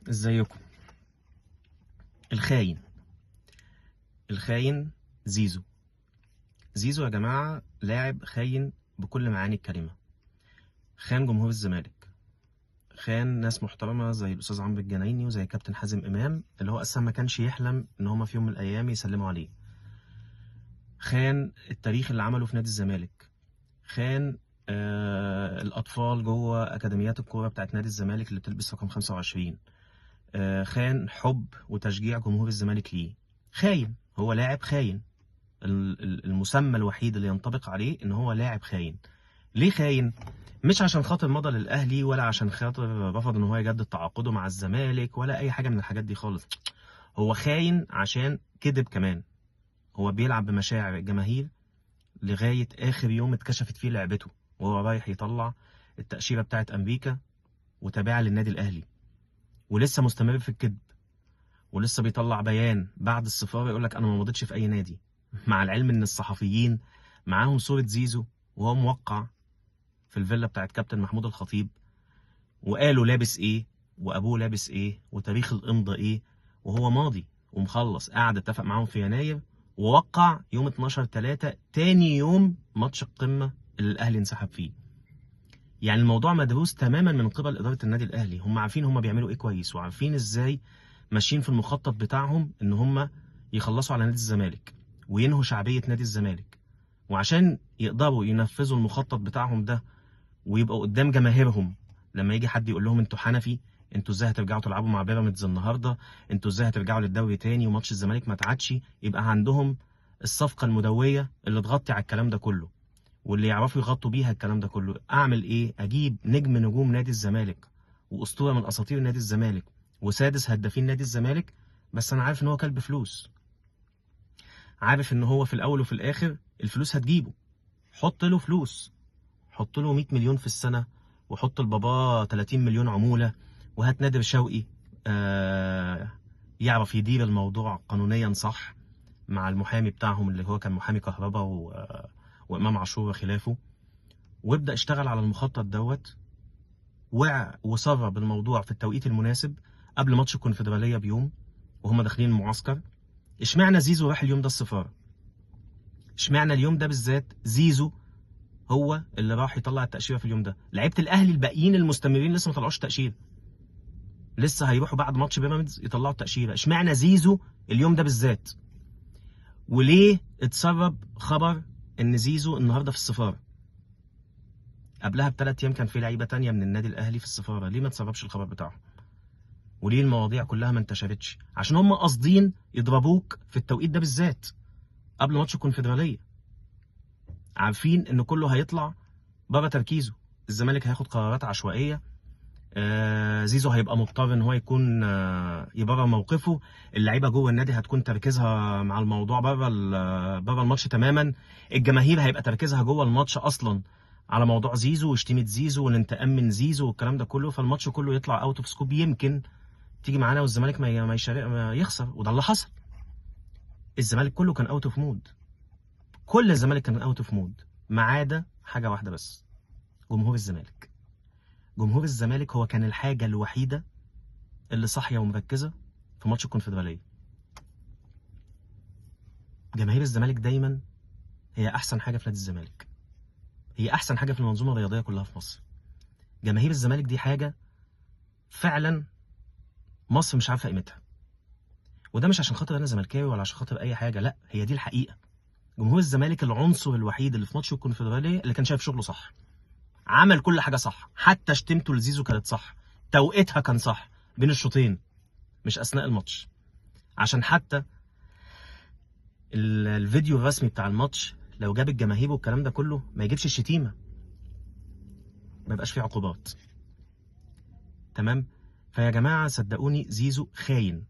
ازيكم؟ الخاين الخاين زيزو. زيزو يا جماعة لاعب خاين بكل معاني الكلمة. خان جمهور الزمالك، خان ناس محترمة زي الأستاذ عمرو الجنايني وزي كابتن حازم إمام اللي هو أصلا ما كانش يحلم إن هما في يوم من الأيام يسلموا عليه. خان التاريخ اللي عمله في نادي الزمالك، خان الأطفال جوه أكاديميات الكورة بتاعت نادي الزمالك اللي بتلبس رقم 25. خان حب وتشجيع جمهور الزمالك ليه. خاين، هو لاعب خاين. المسمى الوحيد اللي ينطبق عليه ان هو لاعب خاين. ليه خاين؟ مش عشان خاطر مضى للاهلي ولا عشان خاطر رفض ان هو يجدد تعاقده مع الزمالك ولا اي حاجه من الحاجات دي خالص. هو خاين عشان كذب كمان. هو بيلعب بمشاعر الجماهير لغايه اخر يوم اتكشفت فيه لعبته، وهو رايح يطلع التاشيره بتاعت امريكا وتابعه للنادي الاهلي، ولسه مستمر في الكذب، ولسه بيطلع بيان بعد السفاره يقول لك انا ما مضيتش في اي نادي، مع العلم ان الصحفيين معاهم صوره زيزو وهو موقع في الفيلا بتاعت كابتن محمود الخطيب، وقالوا لابس ايه وابوه لابس ايه وتاريخ الامضاء ايه، وهو ماضي ومخلص. قعد اتفق معاهم في يناير ووقع يوم 12/3 تاني يوم ماتش القمه اللي الاهلي انسحب فيه. يعني الموضوع مدروس تماما من قبل اداره النادي الاهلي. هم عارفين هم بيعملوا ايه كويس، وعارفين ازاي ماشيين في المخطط بتاعهم ان هم يخلصوا على نادي الزمالك وينهوا شعبيه نادي الزمالك. وعشان يقدروا ينفذوا المخطط بتاعهم ده ويبقوا قدام جماهيرهم لما يجي حد يقول لهم انتوا حنفي، انتوا ازاي هترجعوا تلعبوا مع بيراميدز النهارده، انتوا ازاي هترجعوا للدوري تاني وماتش الزمالك ما تعادش، يبقى عندهم الصفقه المدويه اللي تغطي على الكلام ده كله واللي يعرفوا يغطوا بيها الكلام ده كله. اعمل ايه؟ اجيب نجم نجوم نادي الزمالك واسطوره من اساطير نادي الزمالك وسادس هدافين نادي الزمالك، بس انا عارف ان هو كلب فلوس. عارف ان هو في الاول وفي الاخر الفلوس هتجيبه. حط له فلوس، حط له 100 مليون في السنه، وحط لباباه 30 مليون عموله، وهات نادر شوقي يعرف يدير الموضوع قانونيا صح مع المحامي بتاعهم اللي هو كان محامي كهربا وامام عاشور وخلافه، وابدا اشتغل على المخطط دوت. وسرب الموضوع في التوقيت المناسب قبل ماتش الكونفدراليه بيوم وهم داخلين المعسكر. اشمعنى زيزو راح اليوم ده السفاره؟ اشمعنى اليوم ده بالذات زيزو هو اللي راح يطلع التاشيره في اليوم ده؟ لعيبه الاهلي الباقيين المستمرين لسه ما طلعوش تاشيره، لسه هيروحوا بعد ماتش بيراميدز يطلعوا التاشيره. اشمعنى زيزو اليوم ده بالذات؟ وليه اتسرب خبر ان زيزو النهارده في السفاره؟ قبلها ب3 ايام كان في لعيبه تانية من النادي الاهلي في السفاره. ليه ما اتسربش الخبر بتاعهم؟ وليه المواضيع كلها ما انتشرتش؟ عشان هم قاصدين يضربوك في التوقيت ده بالذات قبل ماتش الكونفدراليه، عارفين ان كله هيطلع بره تركيزه. الزمالك هياخد قرارات عشوائيه، زيزو هيبقى مضطر ان هو يكون يبرر موقفه، اللعيبه جوه النادي هتكون تركيزها مع الموضوع بره الماتش تماما، الجماهير هيبقى تركيزها جوه الماتش اصلا على موضوع زيزو وشتيمه زيزو والانتقام من زيزو والكلام ده كله، فالماتش كله يطلع اوت اوف سكوب. يمكن تيجي معانا والزمالك ما يخسر، وده اللي حصل. الزمالك كله كان اوت اوف مود، كل الزمالك كان اوت اوف مود ما عدا حاجه واحده بس: جمهور الزمالك. جمهور الزمالك هو كان الحاجه الوحيده اللي صاحيه ومركزه في ماتش الكونفدراليه. جماهير الزمالك دايما هي احسن حاجه في نادي الزمالك، هي احسن حاجه في المنظومه الرياضيه كلها في مصر. جماهير الزمالك دي حاجه فعلا مصر مش عارفه قيمتها. وده مش عشان خاطر انا زملكاوي ولا عشان خاطر اي حاجه، لا، هي دي الحقيقه. جمهور الزمالك العنصر الوحيد اللي في ماتش الكونفدراليه اللي كان شايف شغله صح، عمل كل حاجه صح، حتى شتمته لزيزو كانت صح، توقيتها كان صح بين الشوطين مش اثناء الماتش. عشان حتى الفيديو الرسمي بتاع الماتش لو جاب الجماهير والكلام ده كله ما يجيبش الشتيمه، ما يبقاش فيه عقوبات. تمام؟ فيا جماعه صدقوني زيزو خاين.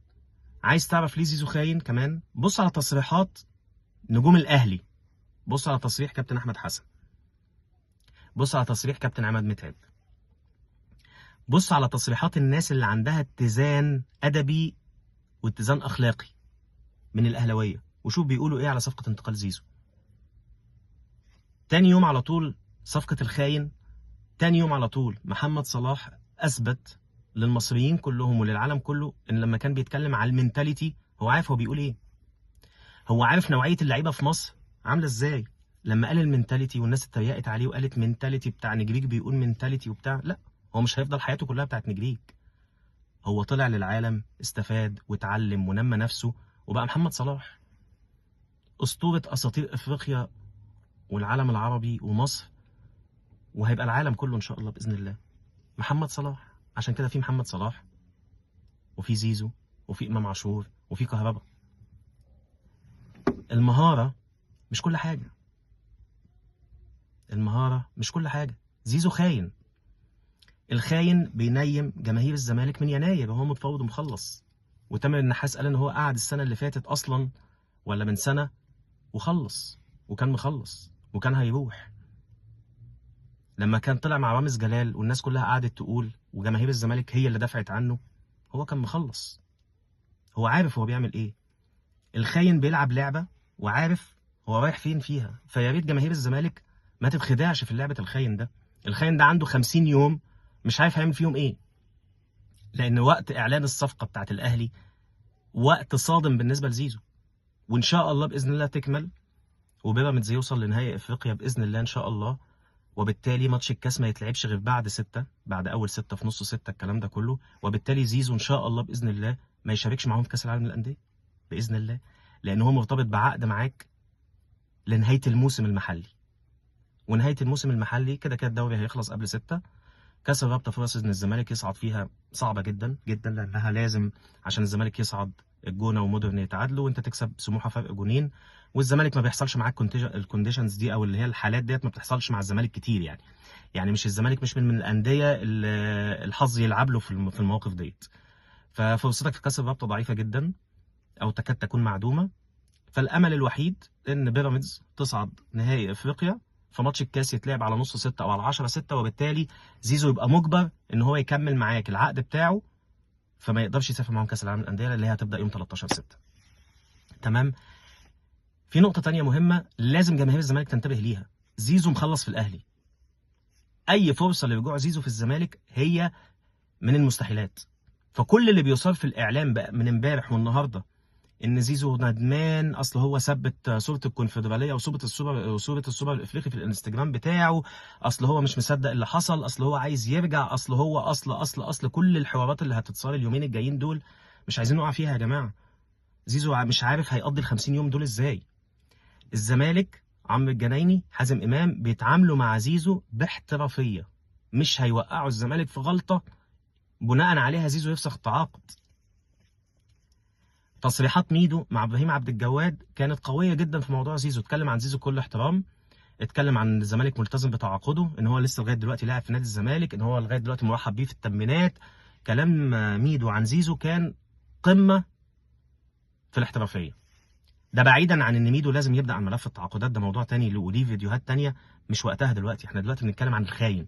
عايز تعرف ليه زيزو خاين كمان؟ بص على تصريحات نجوم الاهلي، بص على تصريح كابتن احمد حسن، بص على تصريح كابتن عماد متعب، بص على تصريحات الناس اللي عندها اتزان ادبي واتزان اخلاقي من الاهلاويه، وشوف بيقولوا ايه على صفقه انتقال زيزو. تاني يوم على طول صفقه الخاين، تاني يوم على طول محمد صلاح اثبت للمصريين كلهم وللعالم كله ان لما كان بيتكلم على المينتاليتي هو عارف هو بيقول ايه. هو عارف نوعيه اللعيبه في مصر عامله ازاي. لما قال المينتاليتي والناس اتريقت عليه وقالت مينتاليتي بتاع نجريج بيقول مينتاليتي وبتاع، لا، هو مش هيفضل حياته كلها بتاعت نجريج. هو طلع للعالم، استفاد واتعلم ونمى نفسه وبقى محمد صلاح، اسطوره اساطير افريقيا والعالم العربي ومصر، وهيبقى العالم كله ان شاء الله باذن الله. محمد صلاح. عشان كده في محمد صلاح وفي زيزو وفي امام عاشور وفي كهربا. المهاره مش كل حاجه. المهاره مش كل حاجه. زيزو خاين. الخاين بينيم جماهير الزمالك من يناير وهو متفاوض ومخلص. وتامر النحاس قال ان هو قعد السنه اللي فاتت اصلا ولا من سنه وخلص، وكان مخلص وكان هيروح. لما كان طلع مع رامز جلال والناس كلها قعدت تقول وجماهير الزمالك هي اللي دفعت عنه، هو كان مخلص. هو عارف هو بيعمل ايه. الخاين بيلعب لعبه وعارف هو رايح فين فيها، فيا ريت جماهير الزمالك ما تتخدعش في لعبه الخاين ده. الخاين ده عنده 50 يوم مش عارف هيعمل فيهم ايه. لان وقت اعلان الصفقه بتاعت الاهلي وقت صادم بالنسبه لزيزو، وان شاء الله باذن الله تكمل وبيراميدز يوصل لنهائي افريقيا باذن الله ان شاء الله. وبالتالي ماتش الكاس ما يتلعبش غير بعد 6، بعد اول 6 في نص 6 الكلام ده كله. وبالتالي زيزو ان شاء الله باذن الله ما يشاركش معاهم في كاس العالم للانديه باذن الله، لان هو مرتبط بعقد معاك لنهايه الموسم المحلي. ونهايه الموسم المحلي كده كده الدوري هيخلص قبل 6. كاس الرابطه فرص ان الزمالك يصعد فيها صعبه جدا جدا، لانها لازم عشان الزمالك يصعد الجونه ومودرن يتعادلوا وانت تكسب سموحه فرق جونين. والزمالك ما بيحصلش معاك الكونديشنز دي او اللي هي الحالات ديت ما بتحصلش مع الزمالك كتير يعني. يعني مش الزمالك مش من الانديه اللي الحظ يلعب له في المواقف ديت. ففرصتك في كاس الرابطه ضعيفه جدا او تكاد تكون معدومه. فالامل الوحيد ان بيراميدز تصعد نهائي افريقيا، فماتش الكاس يتلعب على نص 6 او على 10 6، وبالتالي زيزو يبقى مجبر ان هو يكمل معاك العقد بتاعه، فما يقدرش يسافر معاهم كاس العالم للانديه اللي هي هتبدا يوم 13 6. تمام. في نقطه تانية مهمه لازم جماهير الزمالك تنتبه ليها. زيزو مخلص في الاهلي. اي فرصه لرجوع زيزو في الزمالك هي من المستحيلات. فكل اللي بيصار في الاعلام بقى من امبارح والنهارده ان زيزو ندمان، اصل هو ثبت صوره الكونفدراليه وصوره السوبر الافريقي في الانستجرام بتاعه، اصل هو مش مصدق اللي حصل، اصل هو عايز يرجع، اصل هو اصل كل الحوارات اللي هتتصار اليومين الجايين دول مش عايزين نقع فيها يا جماعه. زيزو مش عارف هيقضي ال 50 يوم دول ازاي. الزمالك عمرو الجنايني حازم امام بيتعاملوا مع زيزو باحترافيه، مش هيوقعوا الزمالك في غلطه بناء عليها زيزو يفسخ التعاقد. تصريحات ميدو مع ابراهيم عبد الجواد كانت قويه جدا في موضوع زيزو. اتكلم عن زيزو بكل احترام، اتكلم عن الزمالك ملتزم بتعاقده، ان هو لسه لغايه دلوقتي لاعب في نادي الزمالك، ان هو لغايه دلوقتي مرحب بيه في التمرينات. كلام ميدو عن زيزو كان قمه في الاحترافيه. ده بعيدا عن ان ميدو لازم يبدا عن ملف التعاقدات، ده موضوع تاني وليه فيديوهات تانيه مش وقتها دلوقتي. احنا دلوقتي بنتكلم عن الخاين.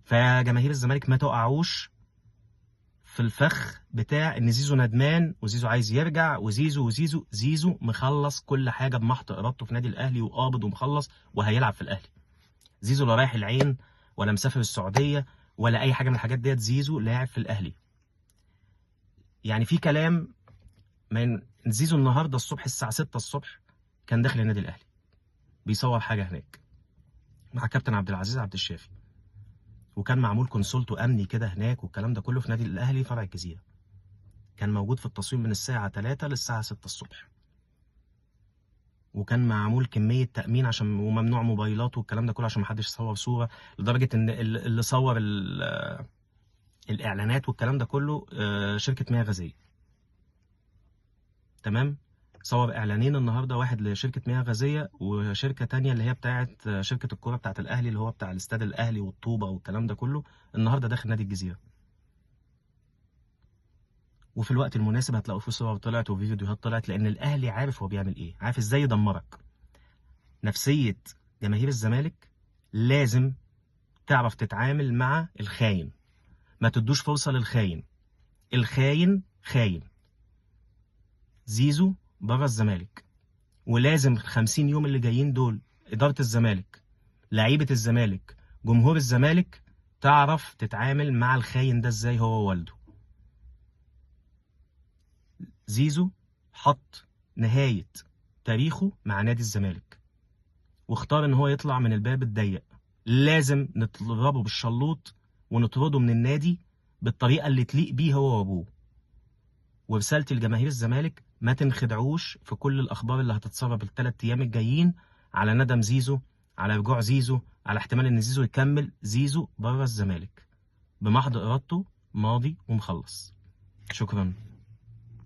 فجماهير الزمالك ما تقعوش في الفخ بتاع ان زيزو ندمان وزيزو عايز يرجع زيزو مخلص كل حاجه بمحض ارادته في نادي الاهلي وقابض ومخلص وهيلعب في الاهلي. زيزو لا رايح العين ولا مسافر السعوديه ولا اي حاجه من الحاجات ديت. زيزو لاعب في الاهلي. يعني في كلام من زيزو النهارده الصبح الساعه 6 الصبح كان داخل النادي الاهلي بيصور حاجه هناك مع كابتن عبد العزيز عبد الشافي، وكان معمول كونسولتو امني كده هناك والكلام ده كله في نادي الاهلي فرع الجزيره. كان موجود في التصوير من الساعه 3 للساعه 6 الصبح، وكان معمول كميه تامين عشان وممنوع موبايلات والكلام ده كله عشان ما حدش يصور صوره، لدرجه ان اللي صور الاعلانات والكلام ده كله شركه مياه غازيه. تمام. صور اعلانين النهارده، واحد لشركه مياه غازيه وشركه تانية اللي هي بتاعه شركه الكوره بتاعه الاهلي اللي هو بتاع الاستاد الاهلي والطوبه والكلام ده كله، النهارده داخل نادي الجزيره. وفي الوقت المناسب هتلاقوا في صور طلعت وفي فيديوهات طلعت، لان الاهلي عارف هو بيعمل ايه، عارف ازاي يدمرك. نفسيه جماهير الزمالك لازم تعرف تتعامل مع الخاين. ما تدوش فرصه للخاين. الخاين خاين. زيزو بره الزمالك، ولازم 50 يوم اللي جايين دول اداره الزمالك، لعيبه الزمالك، جمهور الزمالك تعرف تتعامل مع الخاين ده ازاي هو ووالده. زيزو حط نهاية تاريخه مع نادي الزمالك، واختار ان هو يطلع من الباب الضيق. لازم نضربه بالشلوط ونطرده من النادي بالطريقة اللي تليق بيه هو وابوه. ورسالتي لجماهير الزمالك، ما تنخدعوش في كل الاخبار اللي هتتسرب ال3 ايام الجايين على ندم زيزو، على رجوع زيزو، على احتمال ان زيزو يكمل. زيزو بره الزمالك بمحض ارادته، ماضي ومخلص. شكرا.